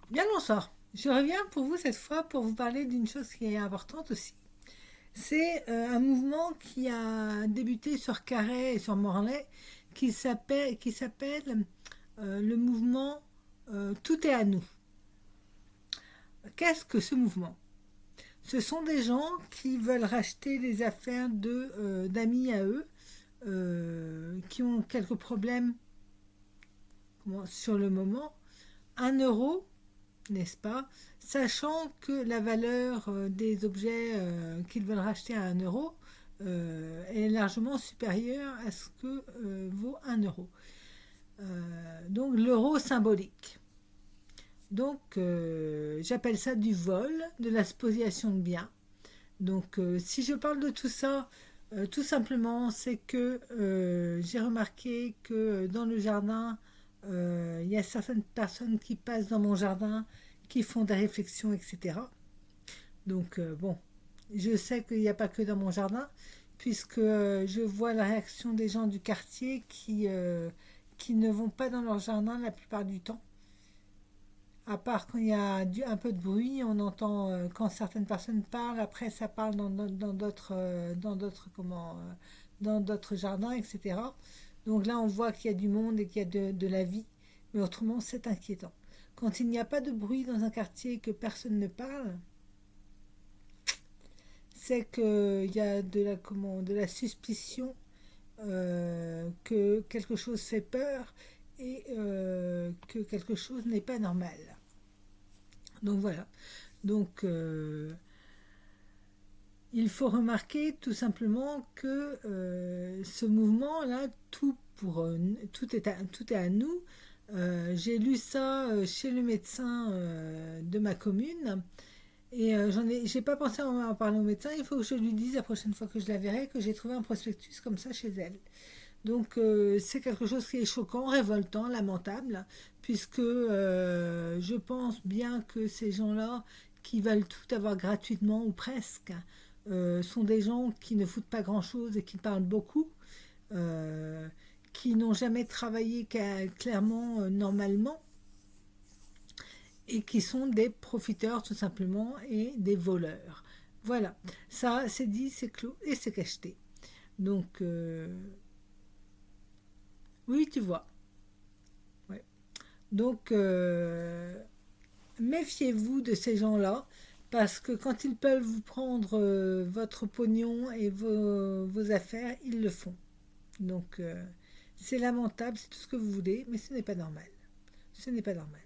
Bien le bonsoir. Je reviens pour vous cette fois pour vous parler d'une chose qui est importante aussi. C'est un mouvement qui a débuté sur Carhaix et sur Morlaix qui s'appelle le mouvement Tout est à nous. Qu'est-ce que ce mouvement? Ce sont des gens qui veulent racheter les affaires d'amis à eux qui ont quelques problèmes sur le moment. 1 euro, n'est-ce pas? Sachant que la valeur des objets qu'ils veulent racheter à 1 euro est largement supérieure à ce que vaut 1 euro. Donc l'euro symbolique. Donc j'appelle ça du vol, de la spoliation de biens. Donc si je parle de tout ça, tout simplement, c'est que j'ai remarqué que dans le jardin, il y a certaines personnes qui passent dans mon jardin, qui font des réflexions, etc. Donc bon, je sais qu'il n'y a pas que dans mon jardin, puisque je vois la réaction des gens du quartier qui ne vont pas dans leur jardin la plupart du temps. À part quand il y a un peu de bruit, on entend quand certaines personnes parlent, après ça parle dans d'autres jardins, etc. Donc là, on voit qu'il y a du monde et qu'il y a de la vie, mais autrement, c'est inquiétant. Quand il n'y a pas de bruit dans un quartier et que personne ne parle, c'est qu'il y a de la suspicion que quelque chose fait peur et que quelque chose n'est pas normal. Donc voilà. Donc il faut remarquer tout simplement que ce mouvement-là, tout est à nous. J'ai lu ça chez le médecin de ma commune et j'ai pas pensé à en parler au médecin. Il faut que je lui dise la prochaine fois que je la verrai que j'ai trouvé un prospectus comme ça chez elle. Donc c'est quelque chose qui est choquant, révoltant, lamentable, puisque je pense bien que ces gens-là qui veulent tout avoir gratuitement ou presque sont des gens qui ne foutent pas grand-chose et qui parlent beaucoup, euh, qui n'ont jamais travaillé clairement normalement et qui sont des profiteurs tout simplement et des voleurs. Voilà, ça c'est dit, c'est clos et c'est cacheté. Donc oui, tu vois. Ouais. Donc, méfiez-vous de ces gens-là, parce que quand ils peuvent vous prendre votre pognon et vos affaires, ils le font. Donc, c'est lamentable, c'est tout ce que vous voulez, mais ce n'est pas normal. Ce n'est pas normal.